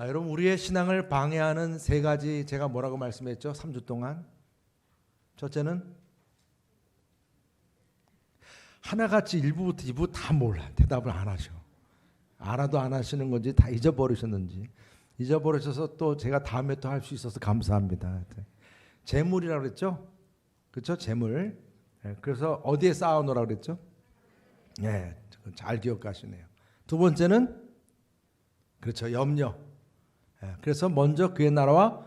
여러분, 우리의 신앙을 방해하는 세 가지, 제가 뭐라고 말씀했죠? 3주 동안. 첫째는 하나같이 1부부터 2부 다 몰라. 대답을 안 하셔. 알아도 안 하시는 건지 다 잊어버리셨는지. 잊어버리셔서 또 제가 다음에 또 할 수 있어서 감사합니다. 재물이라고 그랬죠? 그렇죠? 재물. 그래서 어디에 쌓아놓으라고 그랬죠? 네, 잘 기억하시네요. 두 번째는 그렇죠, 염려. 그래서 먼저 그의 나라와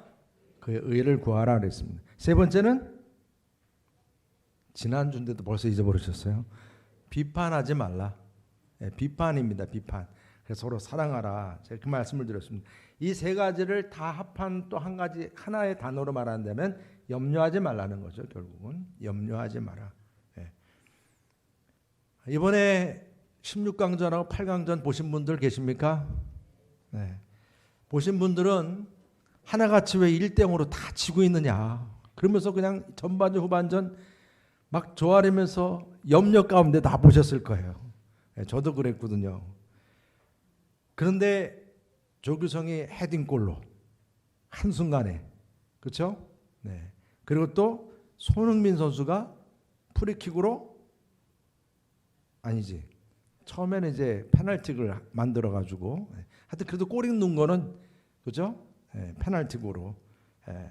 그의 의를 구하라 그랬습니다. 세 번째는 지난주인데도 벌써 잊어버리셨어요. 비판하지 말라. 비판입니다. 비판. 그래서 서로 사랑하라. 제가 그 말씀을 드렸습니다. 이 세 가지를 다 합한 또 한 가지 하나의 단어로 말한다면 염려하지 말라는 거죠. 결국은 염려하지 마라. 이번에 16강전하고 8강전 보신 분들 계십니까? 네. 보신 분들은 하나같이 왜 1대0으로 다 지고 있느냐, 그러면서 그냥 전반전 후반전 막 좋아하면서 염려 가운데 다 보셨을 거예요. 저도 그랬거든요. 그런데 조규성이 헤딩골로 한순간에, 그렇죠? 네. 그리고 또 손흥민 선수가 프리킥으로, 아니지, 처음에는 이제 페널티를 만들어 가지고, 하여튼 그래도 골이 넣은 거는, 그죠? 페널티골로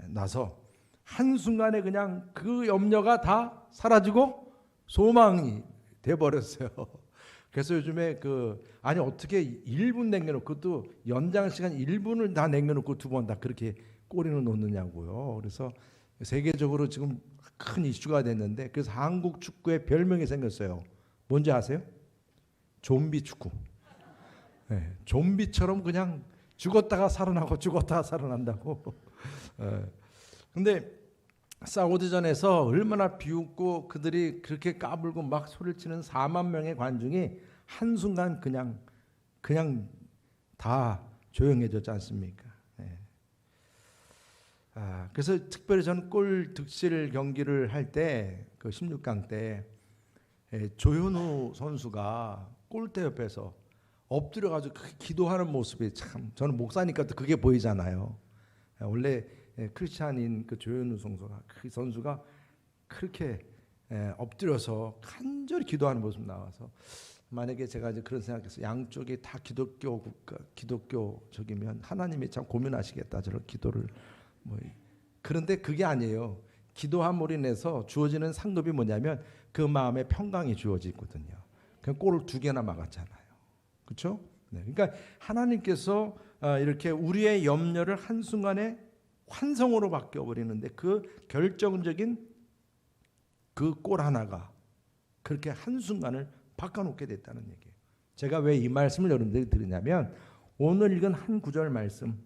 나서 한순간에 그냥 그 염려가 다 사라지고 소망이 돼 버렸어요. 그래서 요즘에 아니 어떻게 1분 남겨놓고 또 연장 시간 1분을 다 남겨놓고 두 번 다 그렇게 골을 넣느냐고요. 그래서 세계적으로 지금 큰 이슈가 됐는데, 그래서 한국 축구에 별명이 생겼어요. 뭔지 아세요? 좀비 축구. 네, 좀비처럼 그냥 죽었다가 살아나고 죽었다가 살아난다고. 근데 사우디전에서 얼마나 비웃고 그들이 그렇게 까불고 막 소리를 치는 4만 명의 관중이 한순간 그냥 다 조용해졌지 않습니까? 네. 그래서 특별히 저는 골 득실 경기를 할 때, 그 16강 때 조현우 선수가 골대 옆에서 엎드려가지고 기도하는 모습이 참, 저는 목사니까 또 그게 보이잖아요. 원래 크리스찬인 그 조현우 선수가, 그 선수가 그렇게 엎드려서 간절히 기도하는 모습 나와서, 만약에 제가 이제 그런 생각해서 양쪽이 다 기독교 국가, 기독교적이면 하나님이 참 고민하시겠다, 저런 기도를. 그런데 그게 아니에요. 기도함으로 인해서 주어지는 상급이 뭐냐면 그 마음에 평강이 주어지거든요. 그냥 골을 2개나 막았잖아요. 그렇죠? 네. 그러니까 하나님께서 이렇게 우리의 염려를 한순간에 환성으로 바뀌어 버리는데, 그 결정적인 그 골 하나가 그렇게 한순간을 바꿔놓게 됐다는 얘기예요. 제가 왜 이 말씀을 여러분들에게 드리냐면, 오늘 읽은 한 구절 말씀,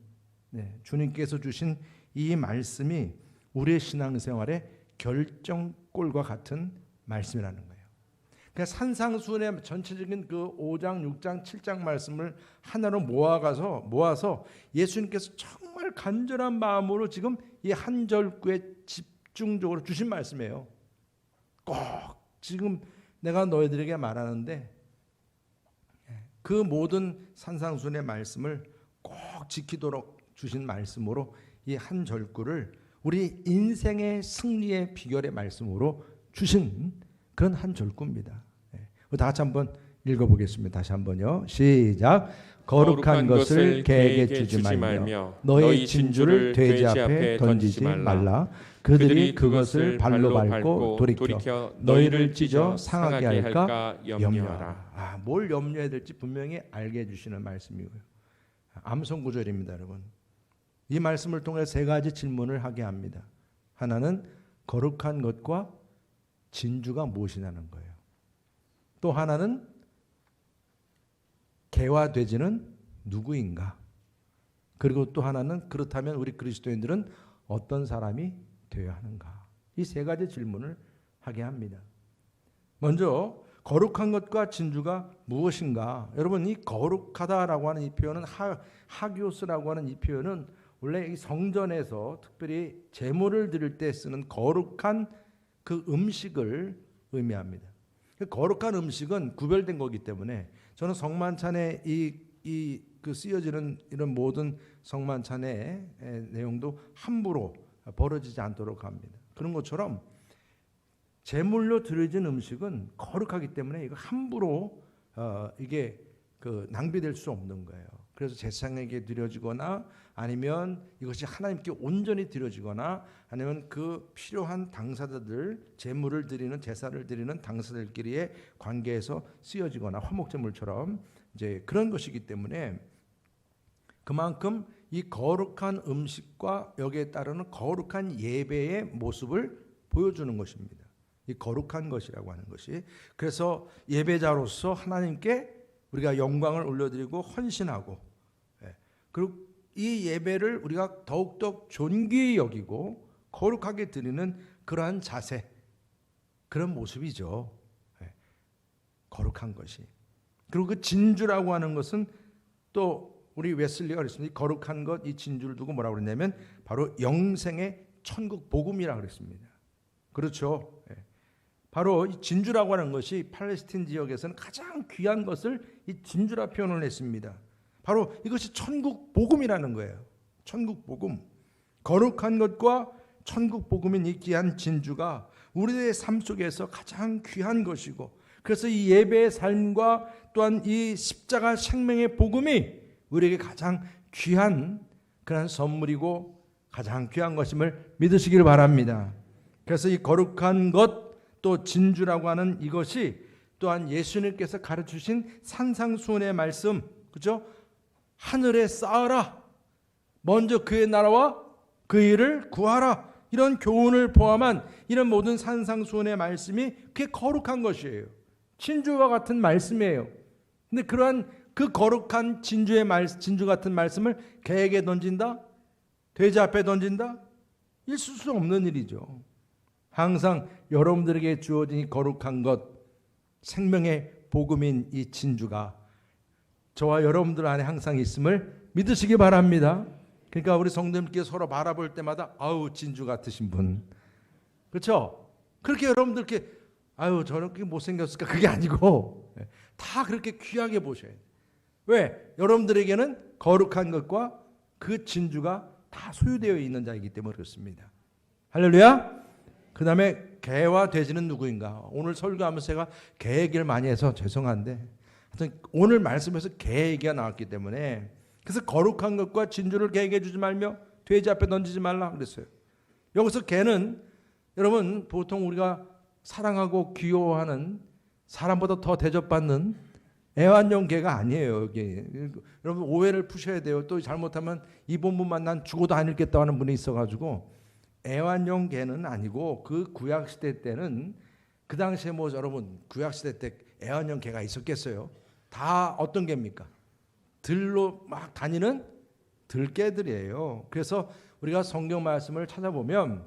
주님께서 주신 이 말씀이 우리의 신앙생활의 결정골과 같은 말씀이라는 거예요. 그러니까 산상수훈의 전체적인 그 5장, 6장, 7장 말씀을 하나로 모아서 예수님께서 정말 간절한 마음으로 지금 이 한 절구에 집중적으로 주신 말씀이에요. 꼭 지금 내가 너희들에게 말하는데, 그 모든 산상수훈의 말씀을 꼭 지키도록 주신 말씀으로 이 한 절구를 우리 인생의 승리의 비결의 말씀으로 주신 그런 한 절구입니다. 다 같이 한번 읽어보겠습니다. 다시 한번요. 시작. 거룩한 것을 개에게 주지 말며 너희 진주를 돼지 앞에 던지지 말라. 그들이 그것을 발로 밟고 돌이켜 너희를 찢어 상하게 할까 염려하라. 뭘 염려해야 될지 분명히 알게 해주시는 말씀이고요. 암송 구절입니다, 여러분. 이 말씀을 통해 세 가지 질문을 하게 합니다. 하나는 거룩한 것과 진주가 무엇이냐는 거예요. 또 하나는 개와 돼지는 누구인가? 그리고 또 하나는 그렇다면 우리 그리스도인들은 어떤 사람이 되어야 하는가? 이 세 가지 질문을 하게 합니다. 먼저 거룩한 것과 진주가 무엇인가? 여러분, 이 거룩하다라고 하는 이 표현은 하기오스라고 하는 이 표현은 원래 이 성전에서 특별히 제물을 드릴 때 쓰는 거룩한 그 음식을 의미합니다. 거룩한 음식은 구별된 거기 때문에 저는 성만찬의 이 그 쓰여지는 이런 모든 성만찬의 내용도 함부로 벌어지지 않도록 합니다. 그런 것처럼 제물로 드려진 음식은 거룩하기 때문에 이거 함부로 이게 낭비될 수 없는 거예요. 그래서 제사장에게 드려지거나 아니면 이것이 하나님께 온전히 드려지거나 아니면 그 필요한 당사자들, 제물을 드리는 제사를 드리는 당사자들끼리의 관계에서 쓰여지거나 화목제물처럼 이제 그런 것이기 때문에 그만큼 이 거룩한 음식과 여기에 따르는 거룩한 예배의 모습을 보여주는 것입니다. 이 거룩한 것이라고 하는 것이. 그래서 예배자로서 하나님께 우리가 영광을 올려드리고 헌신하고, 그리고 이 예배를 우리가 더욱더 존귀히 여기고 거룩하게 드리는 그러한 자세, 그런 모습이죠. 거룩한 것이. 그리고 그 진주라고 하는 것은 또 우리 웨슬리가 그랬습니다. 이 거룩한 것, 이 진주를 두고 뭐라고 그랬냐면 바로 영생의 천국 복음이라고 그랬습니다. 그렇죠. 바로 이 진주라고 하는 것이 팔레스틴 지역에서는 가장 귀한 것을 이 진주라 표현을 했습니다. 바로 이것이 천국 복음이라는 거예요. 천국 복음. 거룩한 것과 천국 복음인 이 귀한 진주가 우리의 삶 속에서 가장 귀한 것이고, 그래서 이 예배의 삶과 또한 이 십자가 생명의 복음이 우리에게 가장 귀한 그런 선물이고 가장 귀한 것임을 믿으시길 바랍니다. 그래서 이 거룩한 것, 또 진주라고 하는 이것이 또한 예수님께서 가르치신 산상수훈의 말씀, 그죠? 하늘에 쌓아라, 먼저 그의 나라와 그 일을 구하라, 이런 교훈을 포함한 이런 모든 산상수훈의 말씀이 그게 거룩한 것이에요. 진주와 같은 말씀이에요. 근데 그러한 그 거룩한 진주 같은 말씀을 개에게 던진다? 돼지 앞에 던진다? 있을 수 없는 일이죠. 항상 여러분들에게 주어진 이 거룩한 것, 생명의 복음인 이 진주가 저와 여러분들 안에 항상 있음을 믿으시기 바랍니다. 그러니까 우리 성도님께 서로 바라볼 때마다 아우 진주 같으신 분, 그렇죠? 그렇게 여러분들께 아유 저렇게 못생겼을까, 그게 아니고 다 그렇게 귀하게 보셔야 돼요. 왜? 여러분들에게는 거룩한 것과 그 진주가 다 소유되어 있는 자이기 때문에 그렇습니다. 할렐루야. 그 다음에 개와 돼지는 누구인가? 오늘 설교하면서 제가 개 얘기를 많이 해서 죄송한데 하여튼 오늘 말씀에서 개 얘기가 나왔기 때문에, 그래서 거룩한 것과 진주를 개에게 주지 말며 돼지 앞에 던지지 말라 그랬어요. 여기서 개는 여러분 보통 우리가 사랑하고 귀여워하는, 사람보다 더 대접받는 애완용 개가 아니에요. 여기 여러분 오해를 푸셔야 돼요. 또 잘못하면 이 본문만 난 죽어도 안 읽겠다고 하는 분이 있어가지고, 애완용 개는 아니고 그 구약시대 때는, 그 당시에 뭐 여러분 구약시대 때 애완용 개가 있었겠어요? 다 어떤 개입니까? 들로 막 다니는 들개들이에요. 그래서 우리가 성경 말씀을 찾아보면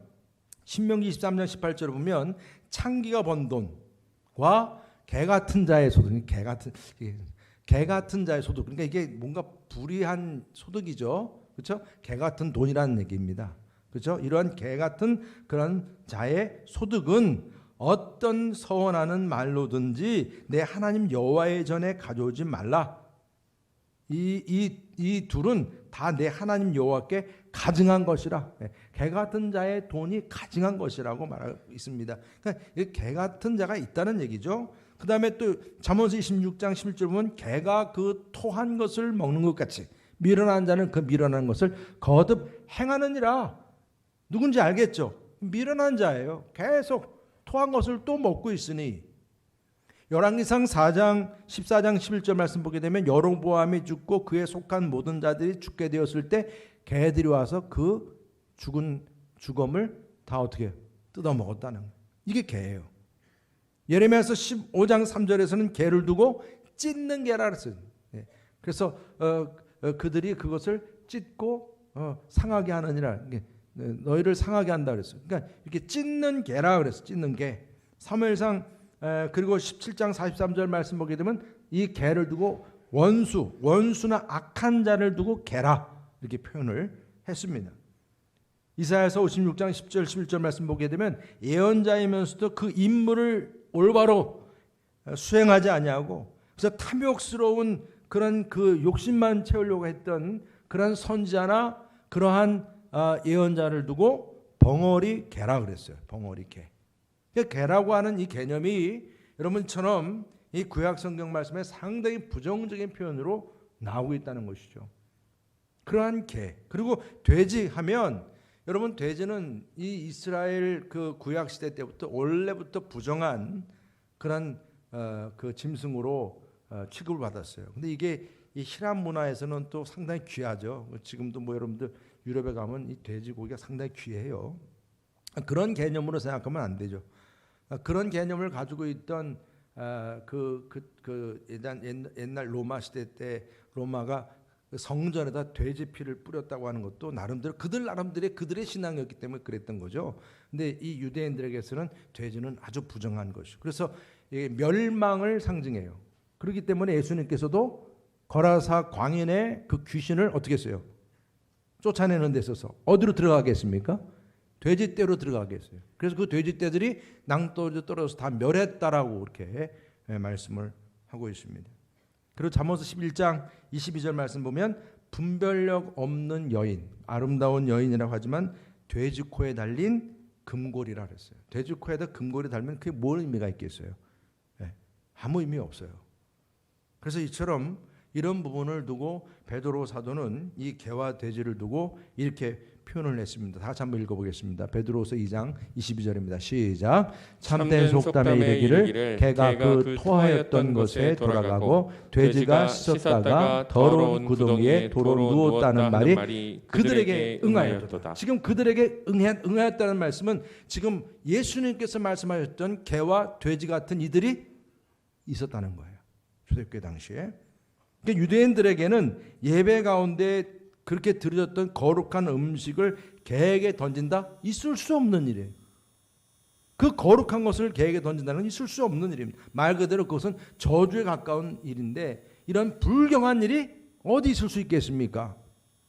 신명기 23장 18절을 보면 창기가 번 돈과 개 같은 자의 소득, 개 같은 자의 소득, 그러니까 이게 뭔가 불이한 소득이죠. 그렇죠? 개 같은 돈이라는 얘기입니다. 그렇죠? 이러한 개 같은 그런 자의 소득은 어떤 서원하는 말로든지 내 하나님 여호와의 전에 가져오지 말라. 이 둘은 다 내 하나님 여호와께 가증한 것이라. 개 같은 자의 돈이 가증한 것이라고 말하고 있습니다. 그러니까 개 같은 자가 있다는 얘기죠. 그 다음에 또 잠언서 26장 11절 보면 개가 그 토한 것을 먹는 것 같이 미련한 자는 그 미련한 것을 거듭 행하느니라. 누군지 알겠죠? 미련한 자예요. 계속 토한 것을 또 먹고 있으니. 열왕기상 4장 14장 11절 말씀 보게 되면 여로보암이 죽고 그에 속한 모든 자들이 죽게 되었을 때 개들이 와서 그 죽은 죽음을 다 어떻게 뜯어 먹었다는 거예요. 이게 개예요. 예레미야서 15장 3절에서는 개를 두고 찢는 개라 그랬어요. 그래서 그들이 그것을 찢고 상하게 하느니라. 너희를 상하게 한다 그랬어요. 그러니까 이렇게 찢는 개라 그랬어요. 찢는 개. 사무엘상 그리고 17장 43절 말씀 보게 되면 이 개를 두고 원수나 악한 자를 두고 개라 이렇게 표현을 했습니다. 이사야서 56장 10절 11절 말씀 보게 되면 예언자이면서도 그 임무를 올바로 수행하지 아니하고, 그래서 탐욕스러운 그런 그 욕심만 채우려고 했던 그런 선지자나 그러한 예언자를 두고 벙어리 개라 그랬어요. 벙어리 개. 그러니까 개라고 하는 이 개념이 여러분처럼 이 구약 성경 말씀에 상당히 부정적인 표현으로 나오고 있다는 것이죠. 그러한 개. 그리고 돼지 하면 여러분 돼지는 이 이스라엘 그 구약 시대 때부터 원래부터 부정한 그런 그 짐승으로 취급을 받았어요. 근데 이게 이 히람 문화에서는 또 상당히 귀하죠. 지금도 뭐 여러분들 유럽에 가면 이 돼지고기가 상당히 귀해요. 그런 개념으로 생각하면 안 되죠. 그런 개념을 가지고 있던 옛날 로마 시대 때 로마가 성전에다 돼지 피를 뿌렸다고 하는 것도 나름대로 그들의 신앙이었기 때문에 그랬던 거죠. 근데 이 유대인들에게서는 돼지는 아주 부정한 것이죠. 그래서 멸망을 상징해요. 그렇기 때문에 예수님께서도 거라사 광인의 그 귀신을 어떻게 했어요? 쫓아내는 데 있어서 어디로 들어가겠습니까? 돼지떼로 들어가겠어요. 그래서 그 돼지떼들이 낭떠러지 떨어져서 다 멸했다라고 이렇게 말씀을 하고 있습니다. 그리고 잠언서 11장 22절 말씀 보면 분별력 없는 여인, 아름다운 여인이라고 하지만 돼지 코에 달린 금고리라 그랬어요. 돼지 코에다 금고리 달면 그게 뭘 의미가 있겠어요? 아무 의미 없어요. 그래서 이처럼 이런 부분을 두고 베드로 사도는 이 개와 돼지를 두고 이렇게 표현을 했습니다. 다 같이 한번 읽어보겠습니다. 베드로서 2장 22절입니다. 시작. 참된 속담에 이르기를 개가 그 토하였던 것에 돌아가고 돼지가 씻었다가 더러운 구덩이에 도로 누웠다는 말이 그들에게 응하였도다. 지금 그들에게 응하였다는 말씀은 지금 예수님께서 말씀하셨던 개와 돼지 같은 이들이 있었다는 거예요. 초대교회 당시에. 그러니까 유대인들에게는 예배 가운데 그렇게 드려졌던 거룩한 음식을 개에게 던진다? 있을 수 없는 일이에요. 그 거룩한 것을 개에게 던진다는 건 있을 수 없는 일입니다. 말 그대로 그것은 저주에 가까운 일인데 이런 불경한 일이 어디 있을 수 있겠습니까?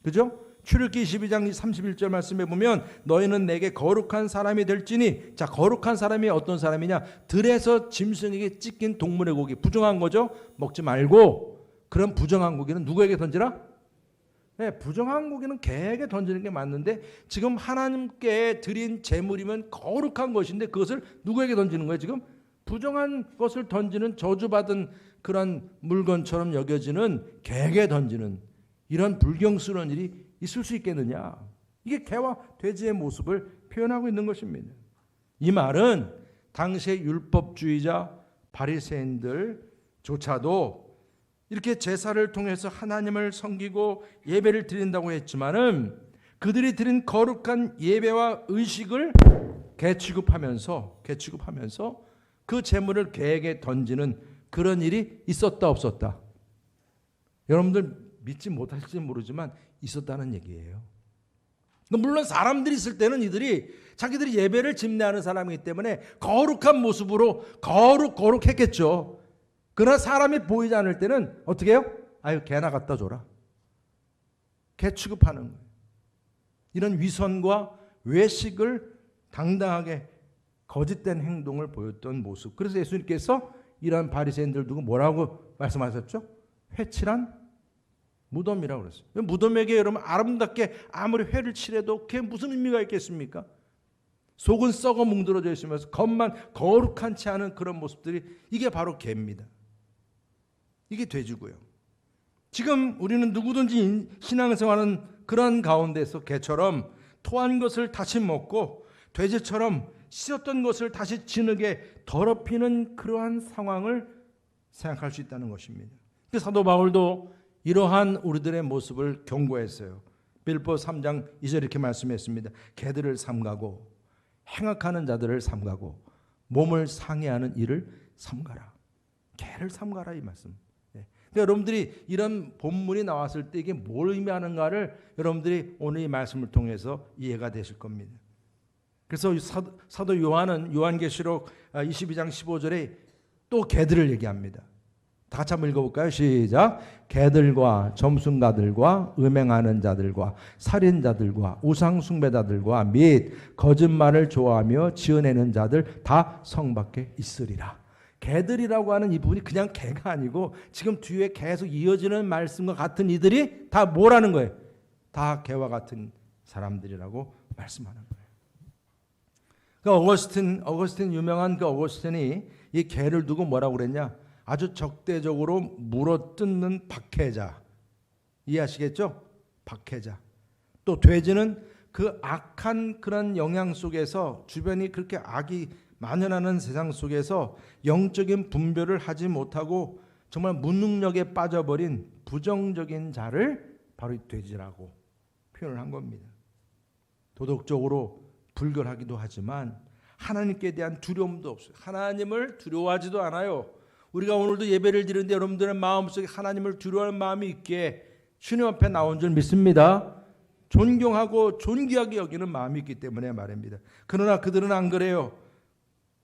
그죠? 출애굽기 22장 31절 말씀에 보면 너희는 내게 거룩한 사람이 될지니, 자, 거룩한 사람이 어떤 사람이냐? 들에서 짐승에게 찢긴 동물의 고기, 부정한 거죠? 먹지 말고 그런 부정한 고기는 누구에게 던지라? 네, 부정한 고기는 개에게 던지는 게 맞는데 지금 하나님께 드린 제물이면 거룩한 것인데 그것을 누구에게 던지는 거예요? 지금 부정한 것을 던지는 저주받은 그런 물건처럼 여겨지는 개에게 던지는 이런 불경스러운 일이 있을 수 있겠느냐? 이게 개와 돼지의 모습을 표현하고 있는 것입니다. 이 말은 당시의 율법주의자 바리새인들조차도 이렇게 제사를 통해서 하나님을 섬기고 예배를 드린다고 했지만은 그들이 드린 거룩한 예배와 의식을 개 취급하면서 그 제물을 개에게 던지는 그런 일이 있었다 없었다? 여러분들 믿지 못하실지 모르지만 있었다는 얘기예요. 물론 사람들이 있을 때는 이들이 자기들이 예배를 집례하는 사람이기 때문에 거룩한 모습으로 거룩했겠죠. 그러나 사람이 보이지 않을 때는 어떻게 해요? 아유, 개나 갖다 줘라. 개 취급하는 거예요. 이런 위선과 외식을 당당하게 거짓된 행동을 보였던 모습. 그래서 예수님께서 이런 바리새인들 두고 뭐라고 말씀하셨죠? 회칠한 무덤이라고 그랬어요. 무덤에게 여러분 아름답게 아무리 회를 칠해도 그게 무슨 의미가 있겠습니까? 속은 썩어 뭉들어져 있으면서 겉만 거룩한치 않은 그런 모습들이 이게 바로 개입니다. 이게 돼지고요. 지금 우리는 누구든지 신앙생활하는 그런 가운데서 개처럼 토한 것을 다시 먹고 돼지처럼 씻었던 것을 다시 진흙에 더럽히는 그러한 상황을 생각할 수 있다는 것입니다. 사도 바울도 이러한 우리들의 모습을 경고했어요. 빌보 3장 2절 이렇게 말씀했습니다. 개들을 삼가고 행악하는 자들을 삼가고 몸을 상해하는 일을 삼가라. 개를 삼가라 이 말씀. 그러니까 여러분들이 이런 본문이 나왔을 때 이게 뭘 의미하는가를 여러분들이 오늘 이 말씀을 통해서 이해가 되실 겁니다. 그래서 사도 요한은 요한계시록 22장 15절에 또 개들을 얘기합니다. 다 같이 한번 읽어볼까요? 시작. 개들과 점순가들과 음행하는 자들과 살인자들과 우상숭배자들과 및 거짓말을 좋아하며 지어내는 자들 다 성 밖에 있으리라. 개들이라고 하는 이 부분이 그냥 개가 아니고 지금 뒤에 계속 이어지는 말씀과 같은 이들이 다 뭐라는 거예요? 다 개와 같은 사람들이라고 말씀하는 거예요. 그 어거스틴 유명한 그 어거스틴이 이 개를 두고 뭐라고 그랬냐? 아주 적대적으로 물어뜯는 박해자. 이해하시겠죠? 박해자. 또 돼지는 그 악한 그런 영향 속에서 주변이 그렇게 악이 만연하는 세상 속에서 영적인 분별을 하지 못하고 정말 무능력에 빠져버린 부정적인 자를 바로 이 돼지라고 표현을 한 겁니다. 도덕적으로 불결하기도 하지만 하나님께 대한 두려움도 없어요. 하나님을 두려워하지도 않아요. 우리가 오늘도 예배를 드리는데 여러분들의 마음속에 하나님을 두려워하는 마음이 있기에 주님 앞에 나온 줄 믿습니다. 존경하고 존귀하게 여기는 마음이 있기 때문에 말입니다. 그러나 그들은 안 그래요.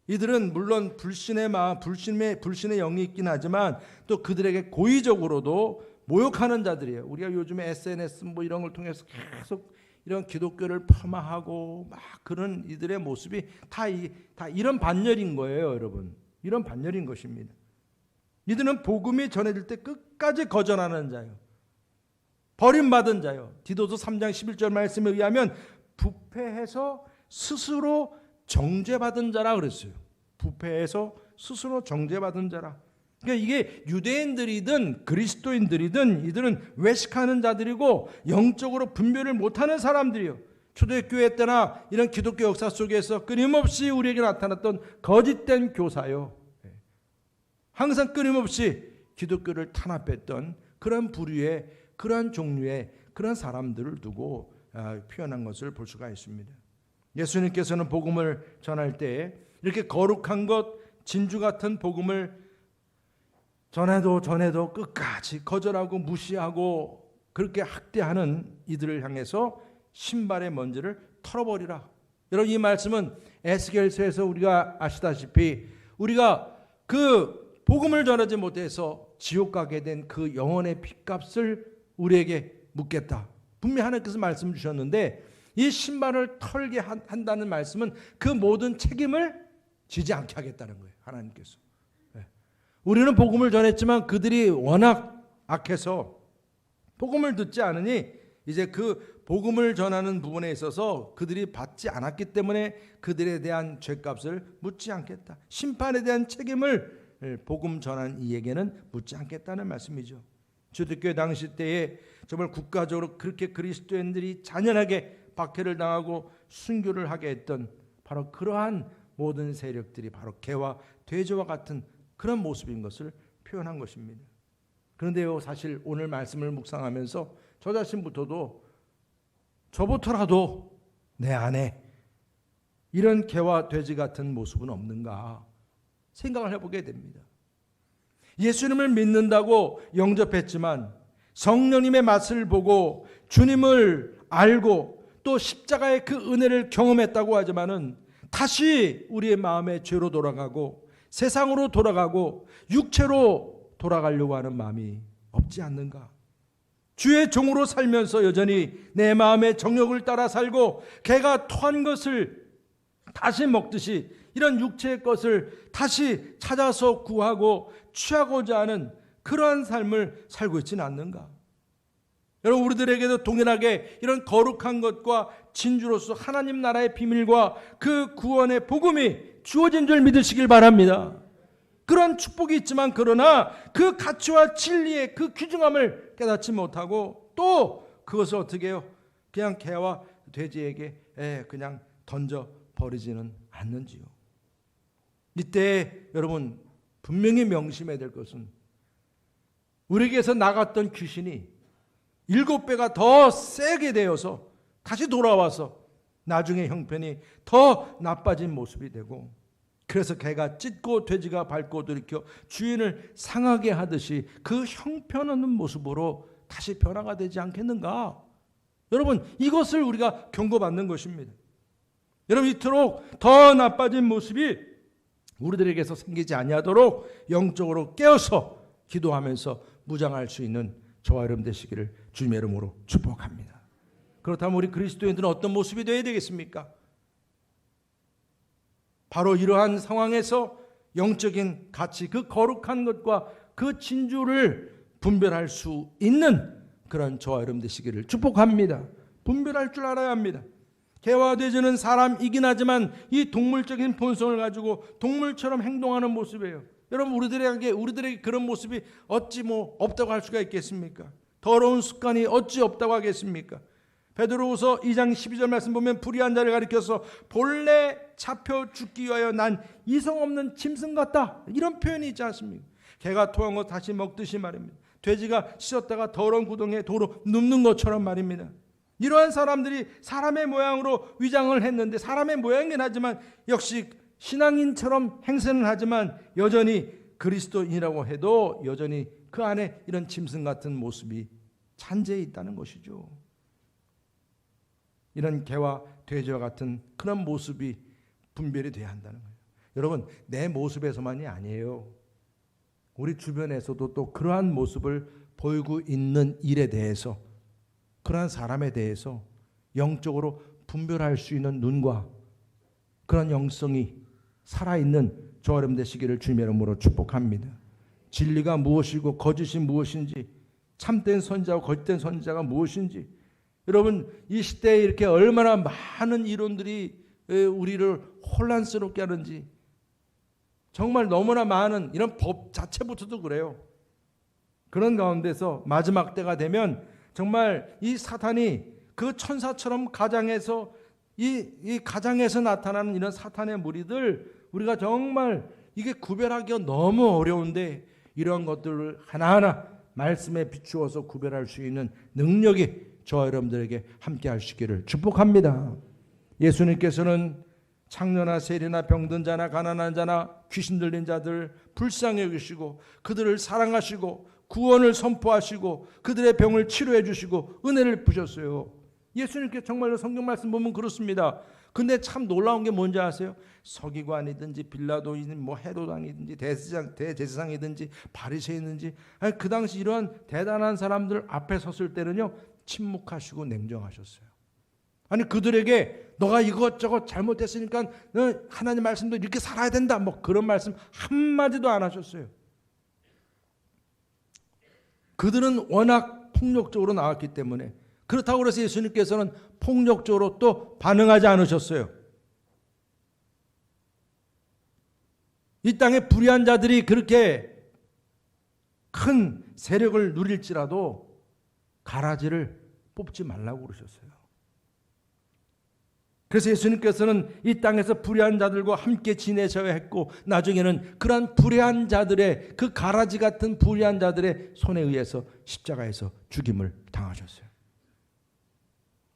이들은 물론 불신의 마음, 불신의 영이 있긴 하지만 또 그들에게 고의적으로도 모욕하는 자들이에요. 우리가 요즘에 SNS 뭐 이런 걸 통해서 계속 이런 기독교를 폄하하고 막 그런 이들의 모습이 다 이런 반열인 거예요, 여러분. 이런 반열인 것입니다. 이들은 복음이 전해질 때 끝까지 거절하는 자예요. 버림받은 자요. 디도서 3장 11절 말씀에 의하면 부패해서 스스로 정죄받은 자라 그랬어요. 부패해서 스스로 정죄받은 자라. 그러니까 이게 유대인들이든 그리스도인들이든 이들은 외식하는 자들이고 영적으로 분별을 못하는 사람들이에요. 초대교회 때나 이런 기독교 역사 속에서 끊임없이 우리에게 나타났던 거짓된 교사요. 항상 끊임없이 기독교를 탄압했던 그런 부류의 그러한 종류의 그런 사람들을 두고 표현한 것을 볼 수가 있습니다. 예수님께서는 복음을 전할 때 이렇게 거룩한 것, 진주 같은 복음을 전해도 끝까지 거절하고 무시하고 그렇게 학대하는 이들을 향해서 신발의 먼지를 털어버리라. 여러분, 이 말씀은 에스겔서에서 우리가 아시다시피 우리가 그 복음을 전하지 못해서 지옥 가게 된 그 영혼의 핏값을 우리에게 묻겠다. 분명히 하나님께서 말씀 주셨는데 이 신발을 털게 한다는 말씀은 그 모든 책임을 지지 않게 하겠다는 거예요. 하나님께서. 우리는 복음을 전했지만 그들이 워낙 악해서 복음을 듣지 않으니 이제 그 복음을 전하는 부분에 있어서 그들이 받지 않았기 때문에 그들에 대한 죄값을 묻지 않겠다. 심판에 대한 책임을 복음 전한 이에게는 묻지 않겠다는 말씀이죠. 초대교회 당시 때에 정말 국가적으로 그렇게 그리스도인들이 잔인하게 박해를 당하고 순교를 하게 했던 바로 그러한 모든 세력들이 바로 개와 돼지와 같은 그런 모습인 것을 표현한 것입니다. 그런데요, 사실 오늘 말씀을 묵상하면서 저 자신부터도 저부터라도 내 안에 이런 개와 돼지 같은 모습은 없는가 생각을 해보게 됩니다. 예수님을 믿는다고 영접했지만 성령님의 맛을 보고 주님을 알고 또 십자가의 그 은혜를 경험했다고 하지만은 다시 우리의 마음에 죄로 돌아가고 세상으로 돌아가고 육체로 돌아가려고 하는 마음이 없지 않는가? 주의 종으로 살면서 여전히 내 마음의 정욕을 따라 살고 개가 토한 것을 다시 먹듯이 이런 육체의 것을 다시 찾아서 구하고 취하고자 하는 그러한 삶을 살고 있지는 않는가? 여러분, 우리들에게도 동일하게 이런 거룩한 것과 진주로서 하나님 나라의 비밀과 그 구원의 복음이 주어진 줄 믿으시길 바랍니다. 그런 축복이 있지만 그러나 그 가치와 진리의 그 귀중함을 깨닫지 못하고 또 그것을 어떻게 해요? 그냥 개와 돼지에게 그냥 던져버리지는 않는지요. 이때 여러분 분명히 명심해야 될 것은 우리에게서 나갔던 귀신이 7배가 더 세게 되어서 다시 돌아와서 나중에 형편이 더 나빠진 모습이 되고 그래서 개가 찢고 돼지가 밟고 돌이켜 주인을 상하게 하듯이 그 형편없는 모습으로 다시 변화가 되지 않겠는가? 여러분, 이것을 우리가 경고받는 것입니다. 여러분, 이토록 더 나빠진 모습이 우리들에게서 생기지 아니하도록 영적으로 깨어서 기도하면서 무장할 수 있는 저와 여러분 되시기를 주님의 이름으로 축복합니다. 그렇다면 우리 그리스도인들은 어떤 모습이 되어야 되겠습니까? 바로 이러한 상황에서 영적인 가치, 그 거룩한 것과 그 진주를 분별할 수 있는 그런 저와 여러분 되시기를 축복합니다. 분별할 줄 알아야 합니다. 개와 돼지는 사람이긴 하지만 이 동물적인 본성을 가지고 동물처럼 행동하는 모습이에요. 여러분, 우리들에게 그런 모습이 어찌 없다고 할 수가 있겠습니까? 더러운 습관이 어찌 없다고 하겠습니까? 베드로후서 2장 12절 말씀 보면 불의한 자를 가리켜서 본래 잡혀 죽기 위하여 난 이성 없는 짐승 같다, 이런 표현이 있지 않습니까? 개가 토한 것 다시 먹듯이 말입니다. 돼지가 씻었다가 더러운 구덩이에 도로 눕는 것처럼 말입니다. 이러한 사람들이 사람의 모양으로 위장을 했는데, 사람의 모양이긴 하지만 역시 신앙인처럼 행세는 하지만 여전히 그리스도인이라고 해도 여전히 그 안에 이런 짐승 같은 모습이 잔재해 있다는 것이죠. 이런 개와 돼지와 같은 그런 모습이 분별이 돼야 한다는 거예요. 여러분, 내 모습에서만이 아니에요. 우리 주변에서도 또 그러한 모습을 보이고 있는 일에 대해서, 그러한 사람에 대해서 영적으로 분별할 수 있는 눈과 그런 영성이 살아있는 저와 여러분 되시기를 주님의 이름으로 축복합니다. 진리가 무엇이고 거짓이 무엇인지, 참된 선지자와 거짓된 선지자가 무엇인지, 여러분 이 시대에 이렇게 얼마나 많은 이론들이 우리를 혼란스럽게 하는지, 정말 너무나 많은 이런 법 자체부터도 그래요. 그런 가운데서 마지막 때가 되면 정말 이 사탄이 그 천사처럼 가장에서 이 가장에서 나타나는 이런 사탄의 무리들, 우리가 정말 이게 구별하기가 너무 어려운데 이런 것들을 하나하나 말씀에 비추어서 구별할 수 있는 능력이 저와 여러분들에게 함께 하시기를 축복합니다. 예수님께서는 창녀나 세리나 병든 자나 가난한 자나 귀신 들린 자들 불쌍히 여기시고 그들을 사랑하시고 구원을 선포하시고 그들의 병을 치료해 주시고 은혜를 부셨어요. 예수님께서 정말로 성경 말씀 보면 그렇습니다. 근데 참 놀라운 게 뭔지 아세요? 서기관이든지 빌라도이든지 헤로당이든지 대제사장이든지 바리새인이든지, 그 당시 이러한 대단한 사람들 앞에 섰을 때는요 침묵하시고 냉정하셨어요. 아니 그들에게 너가 이것저것 잘못했으니까 너 하나님 말씀도 이렇게 살아야 된다, 그런 말씀 한마디도 안 하셨어요. 그들은 워낙 폭력적으로 나왔기 때문에, 그렇다고 해서 예수님께서는 폭력적으로 또 반응하지 않으셨어요. 이 땅에 불의한 자들이 그렇게 큰 세력을 누릴지라도 가라지를 뽑지 말라고 그러셨어요. 그래서 예수님께서는 이 땅에서 불의한 자들과 함께 지내셔야 했고, 나중에는 그러한 불의한 자들의, 그 가라지 같은 불의한 자들의 손에 의해서 십자가에서 죽임을 당하셨어요.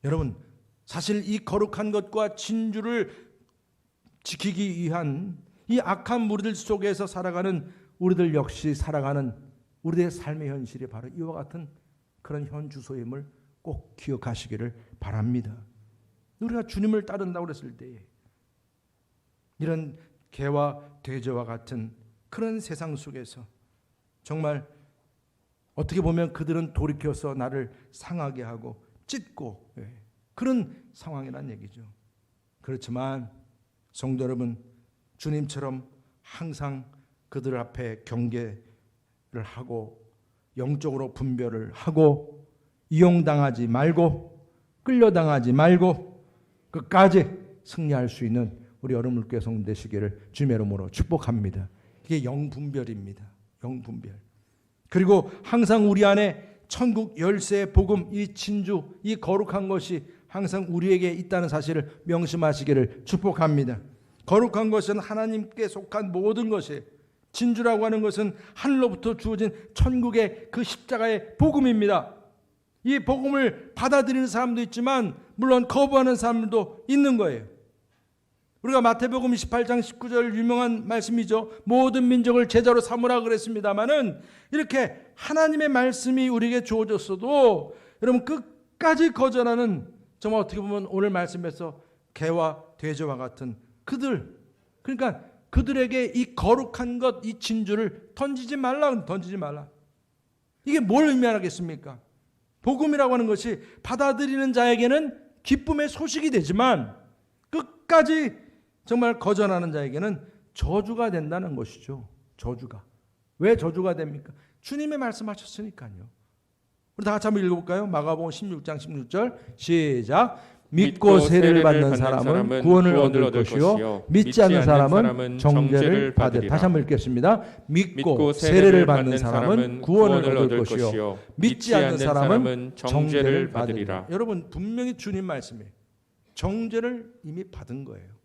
여러분, 사실 이 거룩한 것과 진주를 지키기 위한 이 악한 무리들 속에서 살아가는 우리들 역시 살아가는 우리의 삶의 현실이 바로 이와 같은 그런 현주소임을 꼭 기억하시기를 바랍니다. 우리가 주님을 따른다고 그랬을 때에 이런 개와 돼지와 같은 그런 세상 속에서 정말 어떻게 보면 그들은 돌이켜서 나를 상하게 하고 찢고 그런 상황이란 얘기죠. 그렇지만 성도 여러분, 주님처럼 항상 그들 앞에 경계를 하고 영적으로 분별을 하고 이용당하지 말고 끌려당하지 말고 끝까지 승리할 수 있는 우리 여러분께 성도 되시기를 주님의 이름으로 축복합니다. 이게 영분별입니다. 영분별. 그리고 항상 우리 안에 천국 열쇠의 복음, 이 진주, 이 거룩한 것이 항상 우리에게 있다는 사실을 명심하시기를 축복합니다. 거룩한 것은 하나님께 속한 모든 것이에요. 진주라고 하는 것은 하늘로부터 주어진 천국의 그 십자가의 복음입니다. 이 복음을 받아들이는 사람도 있지만 물론 거부하는 사람도 있는 거예요. 우리가 마태복음 28장 19절 유명한 말씀이죠. 모든 민족을 제자로 삼으라 그랬습니다마는 이렇게 하나님의 말씀이 우리에게 주어졌어도 여러분 끝까지 거절하는, 정말 어떻게 보면 오늘 말씀에서 개와 돼지와 같은 그들, 그러니까 그들에게 이 거룩한 것, 이 진주를 던지지 말라. 이게 뭘 의미하겠습니까? 복음이라고 하는 것이 받아들이는 자에게는 기쁨의 소식이 되지만 끝까지 정말 거절하는 자에게는 저주가 된다는 것이죠. 저주가. 왜 저주가 됩니까? 주님이 말씀하셨으니까요. 우리 다 같이 한번 읽어볼까요? 마가복음 16장 16절 시작. 믿고 세례를 받는 사람은 구원을 얻을 것이요 믿지 않는 사람은 정죄를 받으리라. 다시 한번 읽겠습니다. 믿고 세례를 받는 사람은 구원을 얻을 것이요 믿지 않는 사람은 정죄를 받으리라. 여러분 분명히 주님 말씀이에요. 정죄를 이미 받은 거예요.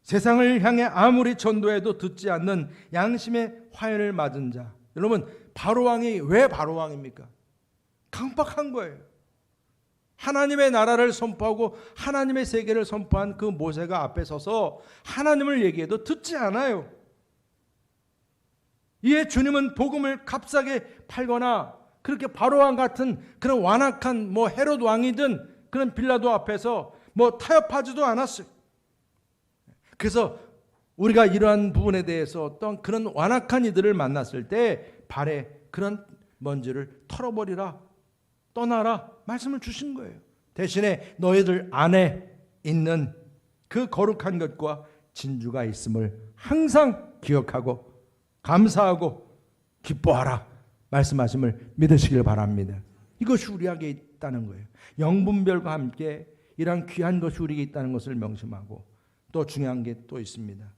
세상을 향해 아무리 전도해도 듣지 않는 양심의 화해를 맞은 자. 여러분 바로왕이 왜 바로왕입니까? 강박한 거예요. 하나님의 나라를 선포하고 하나님의 세계를 선포한 그 모세가 앞에 서서 하나님을 얘기해도 듣지 않아요. 이에 주님은 복음을 값싸게 팔거나 그렇게 바로왕 같은 그런 완악한 헤롯 왕이든 그런 빌라도 앞에서 타협하지도 않았어요. 그래서 우리가 이러한 부분에 대해서 어떤 그런 완악한 이들을 만났을 때 발에 그런 먼지를 털어버리라, 떠나라 말씀을 주신 거예요. 대신에 너희들 안에 있는 그 거룩한 것과 진주가 있음을 항상 기억하고 감사하고 기뻐하라 말씀하심을 믿으시길 바랍니다. 이것이 우리에게 있다는 거예요. 영분별과 함께 이러한 귀한 것이 우리에게 있다는 것을 명심하고 또 중요한 게 또 있습니다.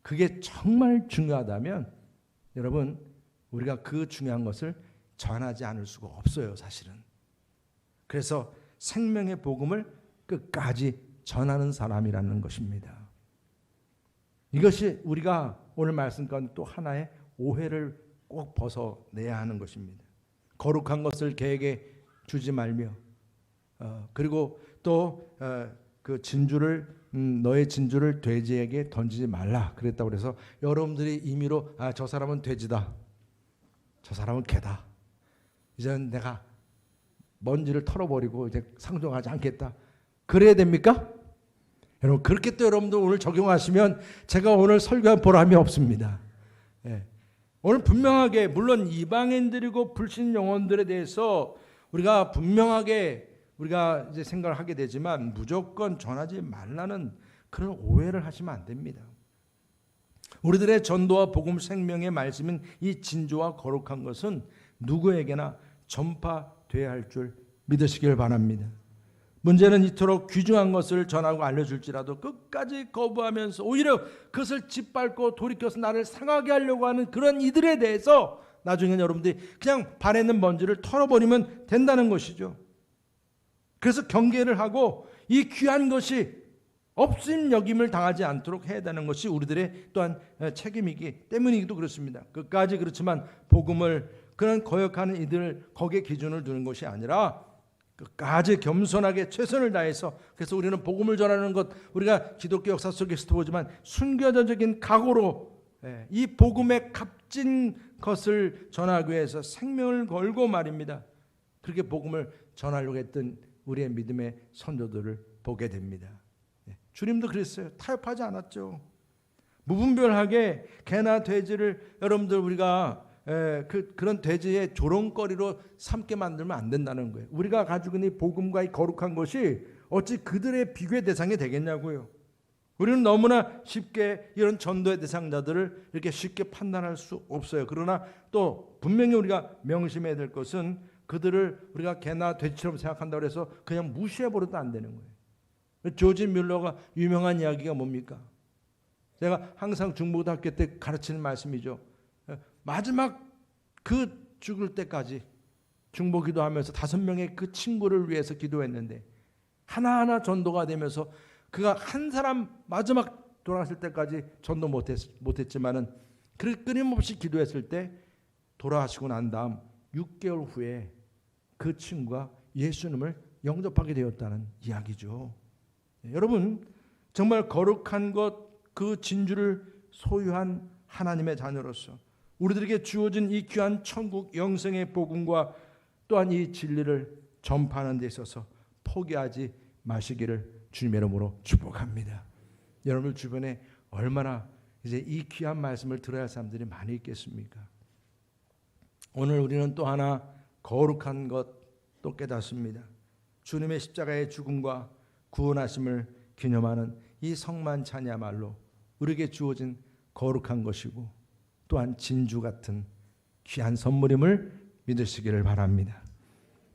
그게 정말 중요하다면 여러분 우리가 그 중요한 것을 전하지 않을 수가 없어요, 사실은. 그래서 생명의 복음을 끝까지 전하는 사람이라는 것입니다. 이것이 우리가 오늘 말씀 가운데 또 하나의 오해를 꼭 벗어내야 하는 것입니다. 거룩한 것을 개에게 주지 말며 그리고 또 그 진주를 너의 진주를 돼지에게 던지지 말라 그랬다고 그래서 여러분들이 임의로 저 사람은 돼지다, 저 사람은 개다, 이제는 내가 먼지를 털어버리고 이제 상종하지 않겠다 그래야 됩니까? 여러분 그렇게 또 여러분들 오늘 적용하시면 제가 오늘 설교한 보람이 없습니다. 예. 오늘 분명하게 물론 이방인들이고 불신 영혼들에 대해서 우리가 분명하게 우리가 이제 생각을 하게 되지만 무조건 전하지 말라는 그런 오해를 하시면 안 됩니다. 우리들의 전도와 복음 생명의 말씀인 이 진주와 거룩한 것은 누구에게나 전파돼야 할 줄 믿으시길 바랍니다. 문제는 이토록 귀중한 것을 전하고 알려줄지라도 끝까지 거부하면서 오히려 그것을 짓밟고 돌이켜서 나를 상하게 하려고 하는 그런 이들에 대해서 나중에 여러분들이 그냥 발에 있는 먼지를 털어버리면 된다는 것이죠. 그래서 경계를 하고 이 귀한 것이 없음 여김을 당하지 않도록 해야 되는 것이 우리들의 또한 책임이기 때문이기도 그렇습니다. 끝까지 그렇지만 복음을 그런 거역하는 이들 거기에 기준을 두는 것이 아니라 끝까지 겸손하게 최선을 다해서 그래서 우리는 복음을 전하는 것 우리가 기독교 역사 속에서도 보지만 순교자적인 각오로 이 복음의 값진 것을 전하기 위해서 생명을 걸고 말입니다. 그렇게 복음을 전하려고 했던 우리의 믿음의 선조들을 보게 됩니다. 주님도 그랬어요. 타협하지 않았죠. 무분별하게 개나 돼지를 여러분들 우리가 그런 돼지의 조롱거리로 삼게 만들면 안 된다는 거예요. 우리가 가지고 있는 이 복음과 이 거룩한 것이 어찌 그들의 비교의 대상이 되겠냐고요. 우리는 너무나 쉽게 이런 전도의 대상자들을 이렇게 쉽게 판단할 수 없어요. 그러나 또 분명히 우리가 명심해야 될 것은 그들을 우리가 개나 돼지처럼 생각한다고 해서 그냥 무시해버려도 안 되는 거예요. 조지 뮬러가 유명한 이야기가 뭡니까? 제가 항상 중고등학교 때 가르치는 말씀이죠. 마지막 그 죽을 때까지 중보 기도하면서 5명의 그 친구를 위해서 기도했는데 하나하나 전도가 되면서 그가 한 사람 마지막 돌아갔을 때까지 전도 못했지만은 끊임없이 기도했을 때 돌아가시고 난 다음 6개월 후에 그 친구가 예수님을 영접하게 되었다는 이야기죠. 여러분 정말 거룩한 것 그 진주를 소유한 하나님의 자녀로서 우리들에게 주어진 이 귀한 천국 영생의 복음과 또한 이 진리를 전파하는 데 있어서 포기하지 마시기를 주님의 이름으로 축복합니다. 여러분 주변에 얼마나 이제 이 귀한 말씀을 들어야 할 사람들이 많이 있겠습니까? 오늘 우리는 또 하나 거룩한 것 또 깨닫습니다. 주님의 십자가의 죽음과 구원하심을 기념하는 이 성만찬이야말로 우리에게 주어진 거룩한 것이고 또한 진주 같은 귀한 선물임을 믿으시기를 바랍니다.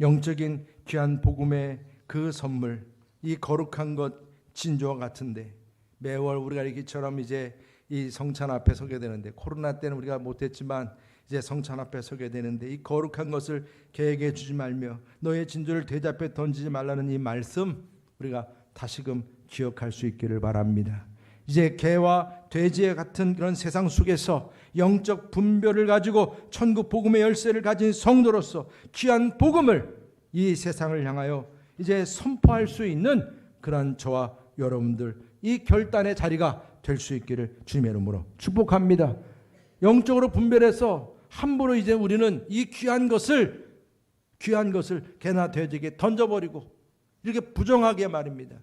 영적인 귀한 복음의 그 선물, 이 거룩한 것 진주와 같은데 매월 우리가 이처럼 이제 이 성찬 앞에 서게 되는데, 코로나 때는 우리가 못했지만 이제 성찬 앞에 서게 되는데, 이 거룩한 것을 개에게 주지 말며 너의 진주를 돼지 앞에 던지지 말라는 이 말씀 우리가 다시금 기억할 수 있기를 바랍니다. 이제 개와 돼지의 같은 그런 세상 속에서 영적 분별을 가지고 천국 복음의 열쇠를 가진 성도로서 귀한 복음을 이 세상을 향하여 이제 선포할 수 있는 그런 저와 여러분들, 이 결단의 자리가 될 수 있기를 주님의 이름으로 축복합니다. 영적으로 분별해서 함부로 이제 우리는 이 귀한 것을 개나 돼지에게 던져버리고 이렇게 부정하게 말입니다.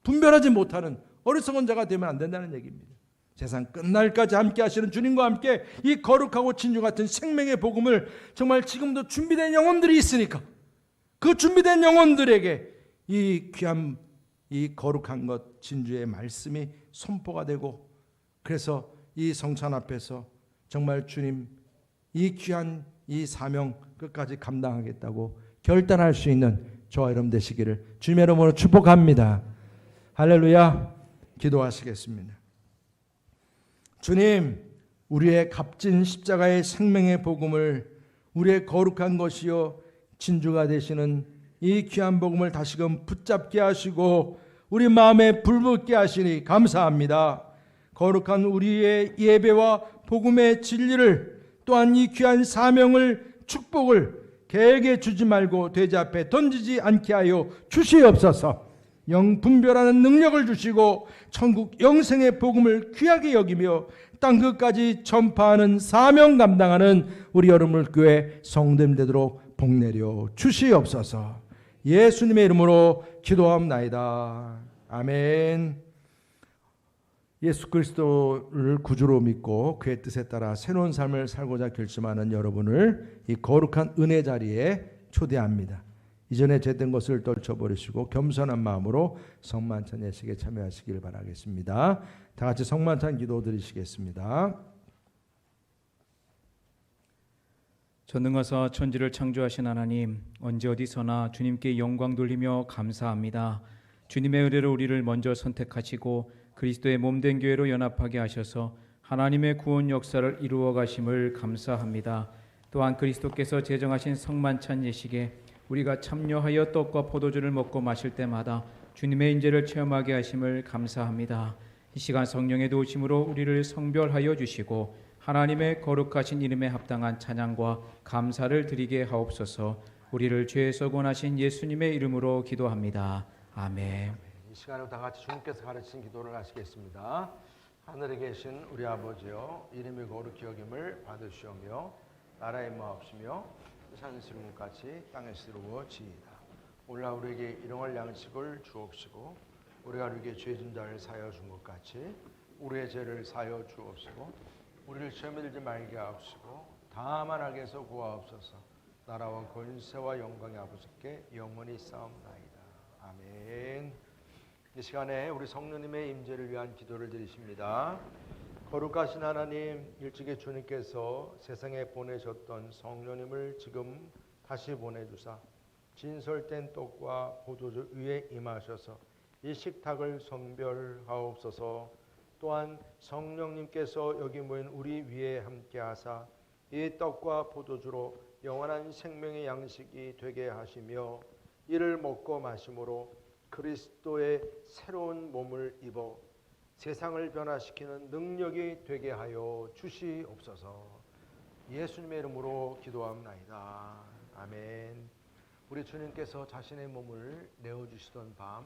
분별하지 못하는 어리석은 자가 되면 안 된다는 얘기입니다. 세상 끝날까지 함께 하시는 주님과 함께 이 거룩하고 진주 같은 생명의 복음을 정말 지금도 준비된 영혼들이 있으니까 그 준비된 영혼들에게 이 귀한 이 거룩한 것 진주의 말씀이 선포가 되고, 그래서 이 성찬 앞에서 정말 주님 이 귀한 이 사명 끝까지 감당하겠다고 결단할 수 있는 저와 여러분 되시기를 주님의 이름으로 축복합니다. 할렐루야. 기도하시겠습니다. 주님, 우리의 값진 십자가의 생명의 복음을, 우리의 거룩한 것이요 진주가 되시는 이 귀한 복음을 다시금 붙잡게 하시고 우리 마음에 불붙게 하시니 감사합니다. 거룩한 우리의 예배와 복음의 진리를, 또한 이 귀한 사명을, 축복을 개에게 주지 말고 돼지 앞에 던지지 않게 하여 주시옵소서. 영 분별하는 능력을 주시고 천국 영생의 복음을 귀하게 여기며 땅 끝까지 전파하는 사명 감당하는 우리 여러분을 교회 성도님 되도록 복내려 주시옵소서. 예수님의 이름으로 기도합나이다. 아멘. 예수 그리스도를 구주로 믿고 그의 뜻에 따라 새로운 삶을 살고자 결심하는 여러분을 이 거룩한 은혜 자리에 초대합니다. 이전에 제된 것을 떨쳐버리시고 겸손한 마음으로 성만찬 예식에 참여하시길 바라겠습니다. 다 같이 성만찬 기도 드리시겠습니다. 전능하사 천지를 창조하신 하나님, 언제 어디서나 주님께 영광 돌리며 감사합니다. 주님의 의뢰로 우리를 먼저 선택하시고 그리스도의 몸된 교회로 연합하게 하셔서 하나님의 구원 역사를 이루어 가심을 감사합니다. 또한 그리스도께서 제정하신 성만찬 예식에 우리가 참여하여 떡과 포도주를 먹고 마실 때마다 주님의 인재를 체험하게 하심을 감사합니다. 이 시간 성령의 도우심으로 우리를 성별하여 주시고 하나님의 거룩하신 이름에 합당한 찬양과 감사를 드리게 하옵소서. 우리를 죄에서 구원하신 예수님의 이름으로 기도합니다. 아멘. 이 시간에 다 같이 주님께서 가르친 기도를 하시겠습니다. 하늘에 계신 우리 아버지여, 이름이 거룩히 여김을 받으시오며 나라의 마옵시며 산에서 이룬 것 같이 땅에서 이루어지이다. 오늘날 우리에게 일용할 양식을 주옵시고 우리가 우리에게 죄진 자를 사하여 준 것 같이 우리의 죄를 사하여 주옵시고 우리를 시험에 들지 말게 하옵시고 다만 악에서 구하옵소서. 나라와 권세와 영광이 아버지께 영원히 싸움나이다. 아멘. 이 시간에 우리 성령님의 임재를 위한 기도를 드리십니다. 거룩하신 하나님, 일찍이 주님께서 세상에 보내셨던 성령님을 지금 다시 보내주사 진설된 떡과 포도주 위에 임하셔서 이 식탁을 선별하옵소서. 또한 성령님께서 여기 모인 우리 위에 함께하사 이 떡과 포도주로 영원한 생명의 양식이 되게 하시며 이를 먹고 마심으로 그리스도의 새로운 몸을 입어 세상을 변화시키는 능력이 되게 하여 주시옵소서. 예수님의 이름으로 기도합나이다. 아멘. 우리 주님께서 자신의 몸을 내어주시던 밤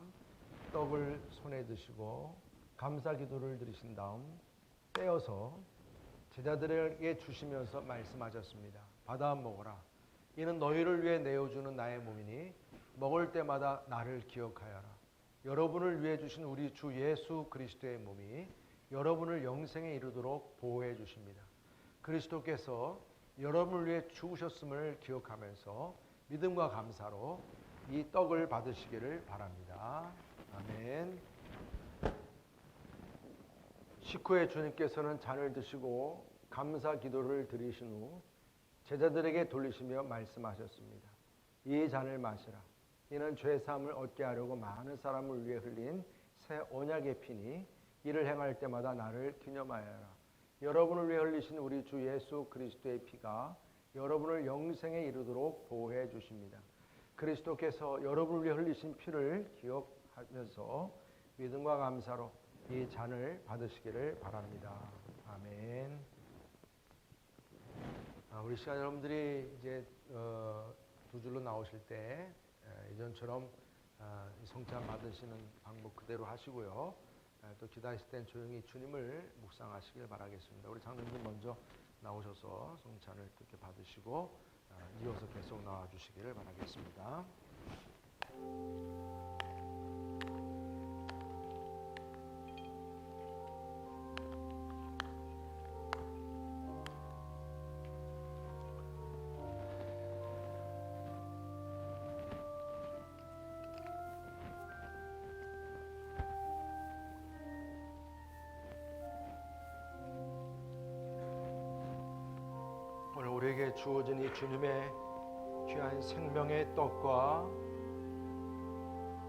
떡을 손에 드시고 감사 기도를 드리신 다음 떼어서 제자들에게 주시면서 말씀하셨습니다. 받아 먹어라. 이는 너희를 위해 내어주는 나의 몸이니 먹을 때마다 나를 기억하여라. 여러분을 위해 주신 우리 주 예수 그리스도의 몸이 여러분을 영생에 이르도록 보호해 주십니다. 그리스도께서 여러분을 위해 죽으셨음을 기억하면서 믿음과 감사로 이 떡을 받으시기를 바랍니다. 아멘. 식후에 주님께서는 잔을 드시고 감사 기도를 드리신 후 제자들에게 돌리시며 말씀하셨습니다. 이 잔을 마시라. 이는 죄 사함을 얻게 하려고 많은 사람을 위해 흘린 새 언약의 피니 이를 행할 때마다 나를 기념하여라. 여러분을 위해 흘리신 우리 주 예수 그리스도의 피가 여러분을 영생에 이르도록 보호해 주십니다. 그리스도께서 여러분을 위해 흘리신 피를 기억하면서 믿음과 감사로 이 잔을 받으시기를 바랍니다. 아멘. 우리 시간 여러분들이 이제 두 줄로 나오실 때 이전처럼 성찬 받으시는 방법 그대로 하시고요. 또 기다리실 땐 조용히 주님을 묵상하시길 바라겠습니다. 우리 장로님 먼저 나오셔서 성찬을 이렇게 받으시고 이어서 계속 나와 주시기를 바라겠습니다. 오늘 우리에게 주어진 이 주님의 귀한 생명의 떡과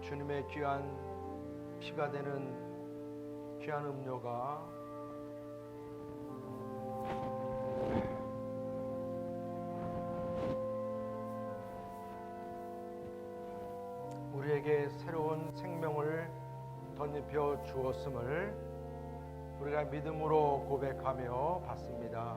주님의 귀한 피가 되는 귀한 음료가 우리에게 새로운 생명을 덧입혀 주었음을 우리가 믿음으로 고백하며 받습니다.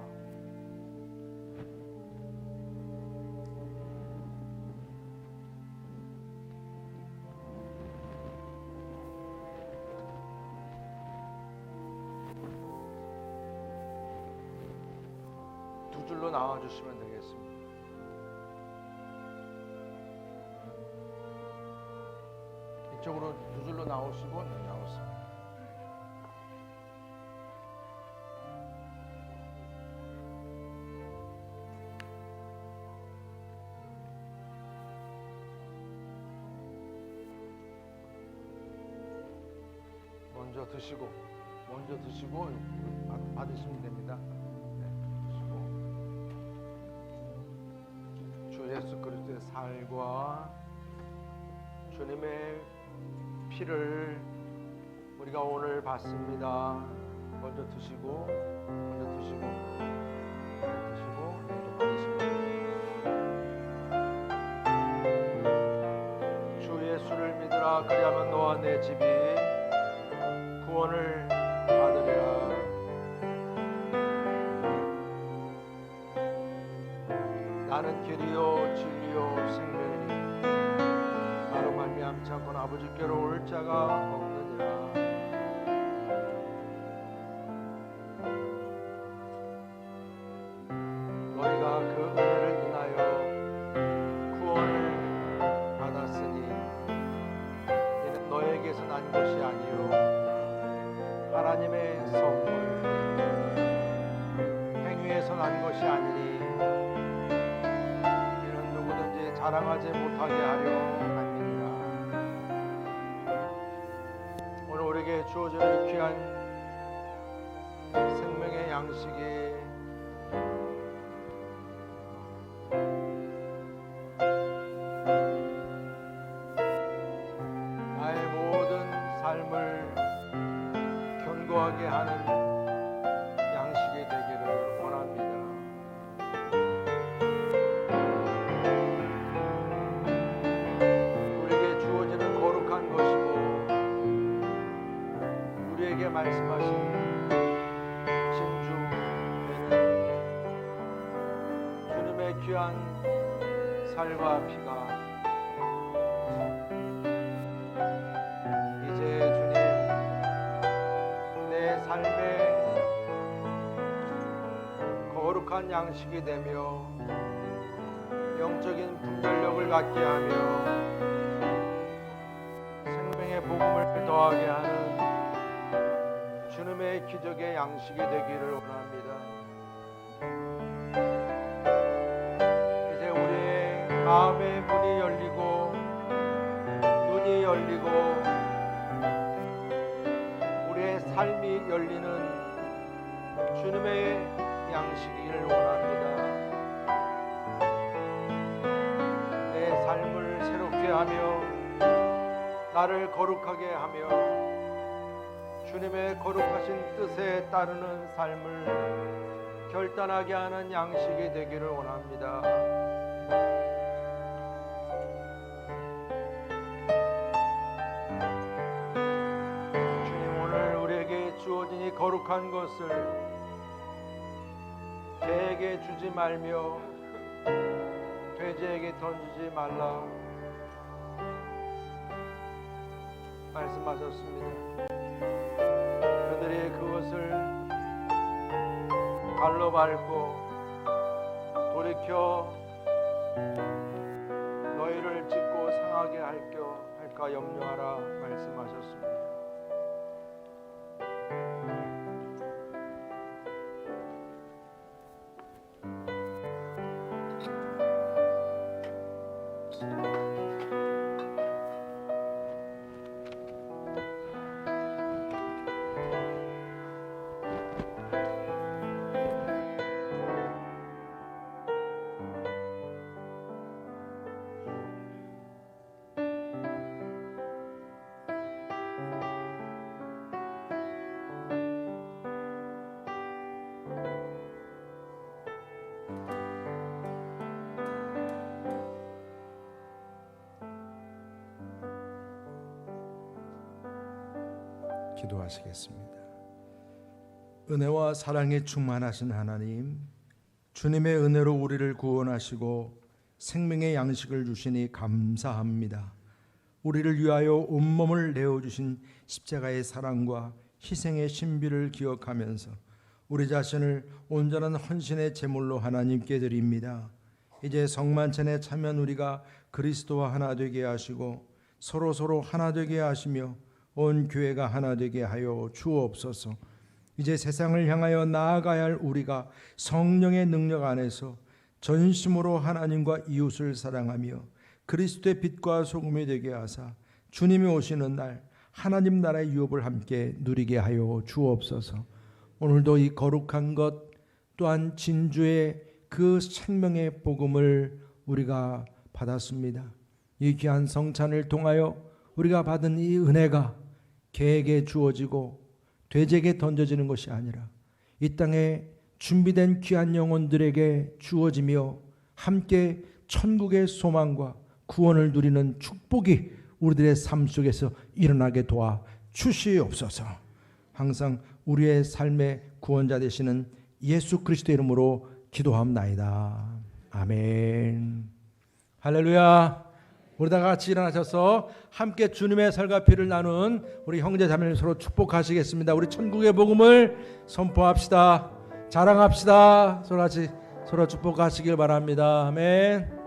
두 줄로 나와주시면 되겠습니다. 이쪽으로 두 줄로 나오시고 나오세요. 먼저 드시고 받으시면 됩니다. 주 예수 그리스도의 살과 주님의 피를 우리가 오늘 받습니다. 먼저 드시고 받으시고 주 예수를 믿으라. 그리하면 너와 내 집이 구원을 받으리라. 나는 길이요 진리요 생명이니 나로 말미암지 않고는 아버지께로 올 자가 없느니라. 너희가 그 은혜를 인하여 구원을 받았으니 이는 너에게서 난 것이 아니요 하나님의 선물 행위에서 난 것이 아니니 자랑하지 못하게 하려 함이니라. 오늘 우리에게 주어진 귀한 생명의 양식이 나의 모든 삶을 견고하게 하는 양식이 되기를 원합니다. 말씀하신 진주에는 주님의 귀한 살과 피가 이제 주님 내 삶의 거룩한 양식이 되며 영적인 분별력을 갖게 하며 생명의 복음을 더하게 하는 주님의 기적의 양식이 되기를 원합니다. 이제 우리의 마음의 문이 열리고 눈이 열리고 우리의 삶이 열리는 하며 나를 거룩하게 하며 주님의 거룩하신 뜻에 따르는 삶을 결단하게 하는 양식이 되기를 원합니다. 주님, 오늘 우리에게 주어진 이 거룩한 것을 개에게 주지 말며 돼지에게 던지지 말라 말씀하셨습니다. 그들이 그것을 발로 밟고 돌이켜 너희를 찢고 상하게 할까 염려하라 말씀하셨습니다. 기도하시겠습니다. 은혜와 사랑에 충만하신 하나님, 주님의 은혜로 우리를 구원하시고 생명의 양식을 주시니 감사합니다. 우리를 위하여 온몸을 내어주신 십자가의 사랑과 희생의 신비를 기억하면서 우리 자신을 온전한 헌신의 제물로 하나님께 드립니다. 이제 성만찬에 참여한 우리가 그리스도와 하나 되게 하시고 서로 하나 되게 하시며 온 교회가 하나 되게 하여 주옵소서. 이제 세상을 향하여 나아가야 할 우리가 성령의 능력 안에서 전심으로 하나님과 이웃을 사랑하며 그리스도의 빛과 소금이 되게 하사 주님이 오시는 날 하나님 나라의 유업을 함께 누리게 하여 주옵소서. 오늘도 이 거룩한 것 또한 진주의 그 생명의 복음을 우리가 받았습니다. 이 귀한 성찬을 통하여 우리가 받은 이 은혜가 개에게 주어지고 돼지에게 던져지는 것이 아니라 이 땅에 준비된 귀한 영혼들에게 주어지며 함께 천국의 소망과 구원을 누리는 축복이 우리들의 삶 속에서 일어나게 도와 주시옵소서. 항상 우리의 삶의 구원자 되시는 예수 그리스도의 이름으로 기도합나이다. 아멘. 할렐루야. 우리 다 같이 일어나셔서 함께 주님의 살과 피를 나눈 우리 형제 자매를 서로 축복하시겠습니다. 우리 천국의 복음을 선포합시다. 자랑합시다. 서로 같이 서로 축복하시길 바랍니다. 아멘.